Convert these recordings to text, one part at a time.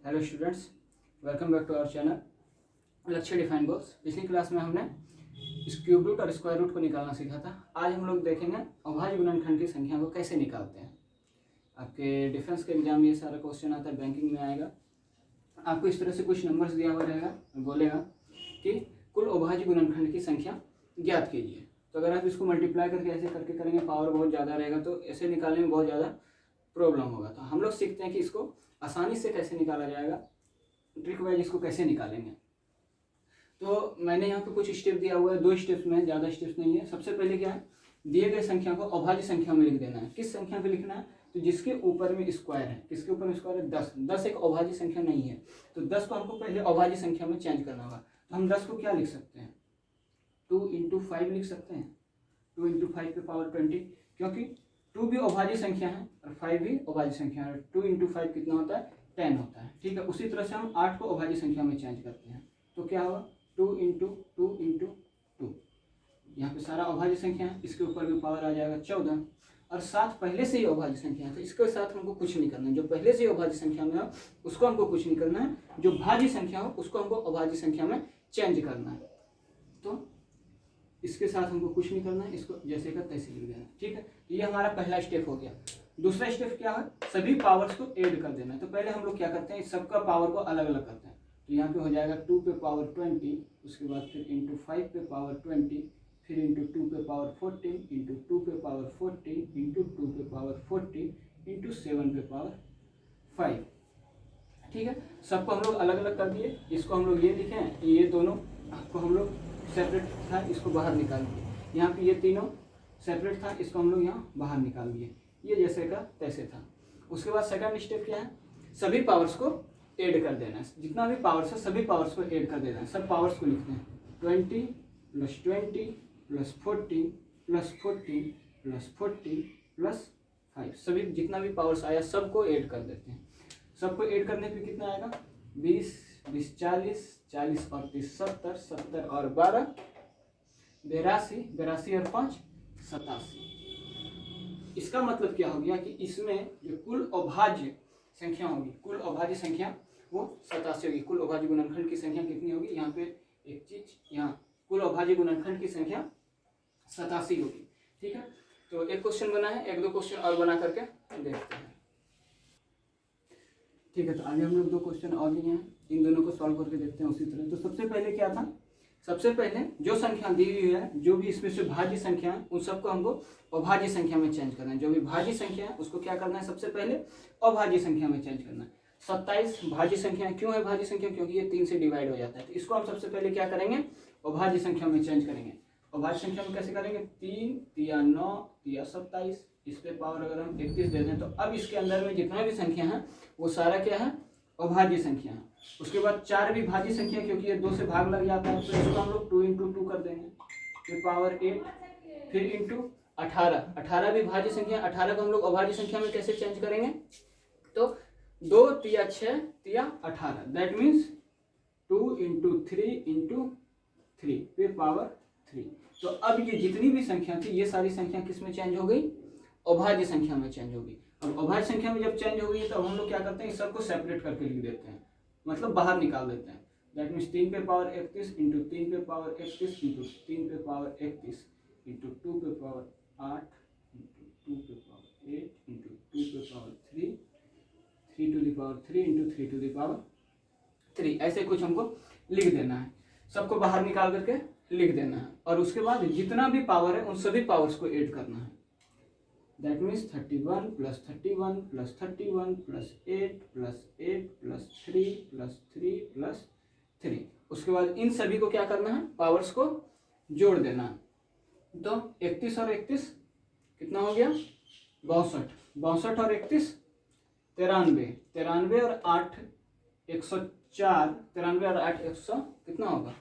Hello students, welcome back to our channel Lakshya define goals. पिछली class में हमने इस क्यूब रूट और स्क्वायर रूट को निकालना सीखा था। आज हम लोग देखेंगे अभाज्य गुणनखंड की संख्या को कैसे निकालते हैं। आपके डिफेंस के एग्जाम में ये सारा क्वेश्चन आता है, बैंकिंग में आएगा। आपको इस तरह से कुछ नंबर्स दिया हुआ रहेगा, बोलेगा कि कुल अभाज्य गुणनखंड की संख्या ज्ञात कीजिए। तो अगर आप इसको मल्टीप्लाई करके ऐसे करके करेंगे, पावर बहुत ज़्यादा रहेगा तो ऐसे निकालने में बहुत ज़्यादा प्रॉब्लम होगा। तो हम लोग सीखते हैं कि इसको आसानी से कैसे निकाला जाएगा, ट्रिक वाइज इसको कैसे निकालेंगे। तो मैंने यहाँ पे कुछ स्टेप दिया हुआ है, 2 स्टेप्स में, ज़्यादा स्टेप्स नहीं है। सबसे पहले क्या है, दिए गए संख्या को अभाज्य संख्या में लिख देना है। किस संख्या पे लिखना है, तो जिसके ऊपर में स्क्वायर है। किसके ऊपर में स्क्वायर है? 10। 10 एक अभाज्य संख्या नहीं है, तो 10 को हमको पहले अभाज्य संख्या में चेंज करना होगा। तो हम 10 को क्या लिख सकते हैं, 2 × 5 लिख सकते हैं। 2 × 5 पे पावर 20, क्योंकि 2 भी अभाज्य संख्या है और 5 भी अभाज्य संख्या है। 2 × 5 कितना होता है? 10 होता है। ठीक है, उसी तरह से हम 8 को अभाज्य संख्या में चेंज करते हैं। तो क्या होगा, 2 × 2 × 2। यहाँ पे सारा अभाज्य संख्या है, इसके ऊपर भी पावर आ जाएगा 14। और 7 पहले से ही अभाज्य संख्या है, तो इसके साथ हमको कुछ नहीं करना है। जो पहले से ही अभाज्य संख्या में हो उसको हमको कुछ नहीं करना है, जो भाज्य संख्या हो उसको हमको अभाज्य संख्या में चेंज करना है। तो इसके साथ हमको कुछ नहीं करना है, इसको जैसे का तैसे लिख देना। ठीक है, ये हमारा पहला स्टेप हो गया। दूसरा स्टेप क्या है, सभी पावर्स को ऐड कर देना है। तो पहले हम लोग क्या करते हैं, सबका पावर को अलग अलग करते हैं। तो यहाँ पे हो जाएगा 2 पे पावर 20, उसके बाद फिर इंटू 5 पे पावर 20, फिर इंटू 2 पे पावर 14, इंटू 2 पे पावर 40, इंटू 2 पे पावर 40, इंटू 7 पे पावर 5। ठीक है, सबको हम लोग अलग अलग कर दिए। इसको हम लोग ये लिखे हैं, ये दोनों को हम लोग सेपरेट था, इसको बाहर निकाल दिए। यहाँ पे ये तीनों सेपरेट था, इसको हम लोग यहाँ बाहर निकाल दिए। ये जैसे का तैसे था। उसके बाद सेकंड स्टेप क्या है, सभी पावर्स को ऐड कर देना है। जितना भी पावर्स है सभी पावर्स को ऐड कर देना है। सब पावर्स को लिखते हैं, 20 + 20 + 40 + 40 + 40 + 5। सभी जितना भी पावर्स आया सबको ऐड कर देते हैं। सबको ऐड करने पे कितना आएगा, 20 20 40, 40 और 30 70, 70 और 12 82, 82 और 5 87। इसका मतलब क्या हो गया कि इसमें जो कुल अभाज्य संख्या होगी, कुल अभाज्य संख्या वो 87 होगी। कुल अभाज्य गुणनखंड की संख्या कितनी होगी, यहाँ पे एक चीज, यहाँ कुल अभाज्य गुणनखंड की संख्या 87 होगी। ठीक है, तो एक क्वेश्चन बना है, 1-2 क्वेश्चन और बना करके देखते हैं। ठीक है, तो आगे हम लोग 2 क्वेश्चन और लिए हैं, इन दोनों को सॉल्व करके देखते हैं उसी तरह। तो सबसे पहले क्या था, सबसे पहले जो संख्या दी हुई है, जो भी इसमें से भाज्य संख्या है, उन सबको हमको अभाज्य संख्या में चेंज करना है। जो भी भाज्य संख्या है उसको क्या करना है, सबसे पहले अभाज्य संख्या में चेंज करना है। 27 भाज्य संख्या है। क्यों है भाज्य संख्या, क्योंकि ये 3 से डिवाइड हो जाता है। तो इसको हम सबसे पहले क्या करेंगे, अभाज्य संख्या में चेंज करेंगे। अभाज्य संख्या में कैसे करेंगे, 3 × 9 × 27, इस पे पावर अगर हम 31 दे दें तो अब इसके अंदर में जितना भी संख्या है वो सारा क्या है, अभाज्य संख्या है। उसके बाद 4 भी भाज्य संख्या, क्योंकि ये 2 से भाग लग जाता है, तो इसको हम लोग 2 × 2 कर देंगे, फिर पावर 8, फिर इंटू 18। 18 भी भाज्य संख्या। 18 को हम लोग अभाज्य संख्या में कैसे चेंज करेंगे, तो 2 × 6 × 18, दैट मीन्स 2 × 3 × 3 पे पावर 3। तो अब ये जितनी भी संख्या थी ये सारी संख्या किस में चेंज हो गई, अभाज्य संख्या में चेंज हो गई। अब अभाज्य संख्या में जब चेंज हो गई है तो अब हम लोग क्या करते हैं, इस सबको सेपरेट करके लिख देते हैं, मतलब बाहर निकाल देते हैं। दैट मीन्स 3 पे पावर 31 इंटू 3 पे पावर 31 इंटू 3 पे पावर 31 इंटू 2 पे पावर 8 इंटू 2 पे पावर 8 इंटू 2 पे power 3, 3 to the power 3 into 3 to the power 3। ऐसे कुछ हमको लिख देना है, सबको बाहर निकाल करके लिख देना है। और उसके बाद जितना भी पावर है उन सभी पावर्स को ऐड करना है। That means 31 + 31 + 31 + 8 + 8 + 3 + 3 + 3। उसके बाद इन सभी को क्या करना है, पावर्स को जोड़ देना है। तो 31 और 31 कितना हो गया, 62। 62 और 31 93। 93 और 8 104। 93 और 8 100 कितना होगा,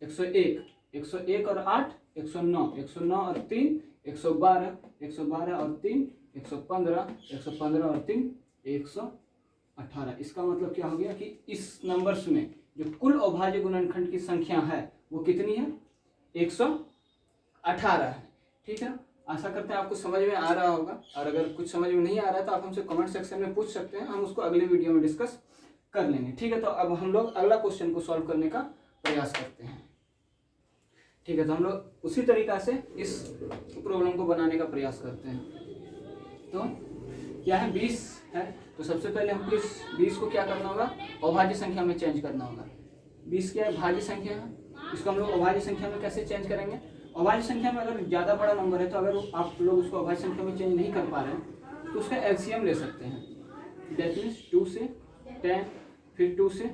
101। 101 और 8 109। 109 और 3 112। 112 और 3 115। 115 और 3 118। इसका मतलब क्या हो गया कि इस नंबर्स में जो कुल अभाज्य गुणनखंड की संख्या है वो कितनी है, 118 है। ठीक है, आशा करते हैं आपको समझ में आ रहा होगा। और अगर कुछ समझ में नहीं आ रहा है तो आप हमसे कमेंट सेक्शन में पूछ सकते हैं, हम उसको अगले वीडियो में डिस्कस कर लेंगे। ठीक है, तो अब हम लोग अगला क्वेश्चन को सॉल्व करने का प्रयास करते हैं। ठीक है, तो हम लोग उसी तरीका से इस प्रॉब्लम को बनाने का प्रयास करते हैं। तो क्या है, 20 है, तो सबसे पहले हमको इस 20 को क्या करना होगा, अभाज्य संख्या में चेंज करना होगा। 20 क्या है, भाज्य संख्या है, इसको हम लोग अभाज्य संख्या में कैसे चेंज करेंगे। अभाज्य संख्या में अगर ज़्यादा बड़ा नंबर है तो अगर आप लोग उसको अभाज्य संख्या में चेंज नहीं कर पा रहे हैं तो उसका एलसीएम ले सकते हैं। दैट मीन्स 2 से 10 फिर 2 से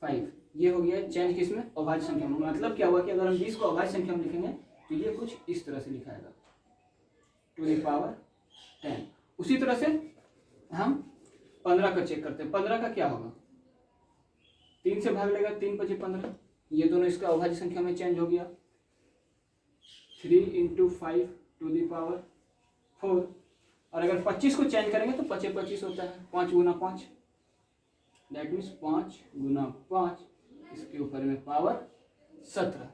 5, ये हो गया चेंज किसमें, अभाज्य संख्या में। मतलब क्या हुआ कि अगर हम 20 को अभाज्य संख्या में लिखेंगे तो ये कुछ इस तरह से लिखाएगा, टू द पावर 10। उसी तरह से हम 15 का चेक करते हैं। 15 का क्या होगा, 3 से भाग लेगा, 3 × 15, ये दोनों इसका अभाज्य संख्या में चेंज हो गया। 3 × 5 टू द पावर 4। और अगर 25 को चेंज करेंगे तो 25 25 होता है, 5 × 5, दैट मीन्स 5 × 5, इसके ऊपर में पावर 17।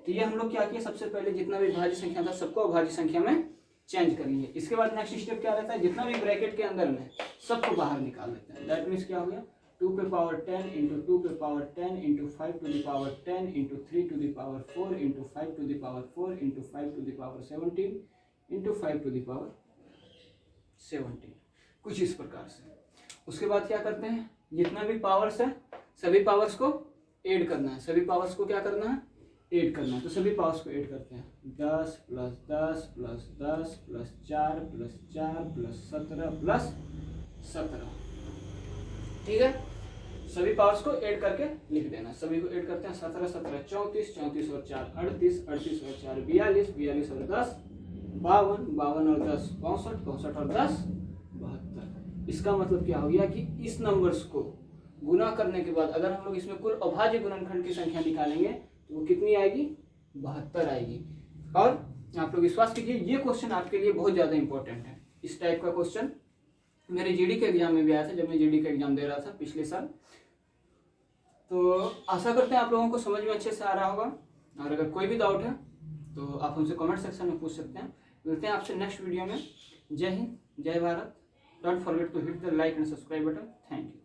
तो ये हम लोग क्या किया, सबसे पहले जितना भी भाज्य संख्या था सबको अभाज्य संख्या में चेंज कर लिए। इसके बाद नेक्स्ट स्टेप क्या रहता है, जितना भी ब्रैकेट के अंदर में सबको बाहर निकाल लेते हैं। दैट मीन्स क्या हो गया, 2 पे पावर 10 × 2 पे power 10 × 5 to the power 10 × 3 to the power 4 × 5 to the power 4 × 5 to the power 17 × 5 to the power 17, कुछ इस प्रकार से। उसके बाद क्या करते हैं, जितना भी पावर्स है सभी पावर्स को ऐड करना है, सभी पावर्स को क्या करना है, ऐड करना है। तो सभी पावर्स को ऐड करते हैं, 10 + 10 + 10 + 4 + 4 + 17 + 17। ठीक है, सभी पावर्स को ऐड करके लिख देना। सभी को ऐड करते हैं, 17 17 34, 34 और 4 38, 38 और 4 42, 42 और 10 52, 52 और 10 65, 65 और 10 72। इसका मतलब क्या हो गया कि इस नंबर्स को गुना करने के बाद अगर हम लोग इसमें कुल अभाज्य गुणनखंड की संख्या निकालेंगे तो वो कितनी आएगी, 72 आएगी। और आप लोग विश्वास कीजिए ये क्वेश्चन आपके लिए बहुत ज़्यादा इंपॉर्टेंट है। इस टाइप का क्वेश्चन मेरे जीडी के एग्जाम में भी आया था, जब मैं जीडी का एग्जाम दे रहा था पिछले साल। तो आशा करते हैं आप लोगों को समझ में अच्छे से आ रहा होगा। और अगर कोई भी डाउट है तो आप हमसे कमेंट सेक्शन में पूछ सकते हैं। मिलते हैं आपसे नेक्स्ट वीडियो में। जय हिंद, जय Bharat. Don't forget to hit the like and subscribe button. Thank you.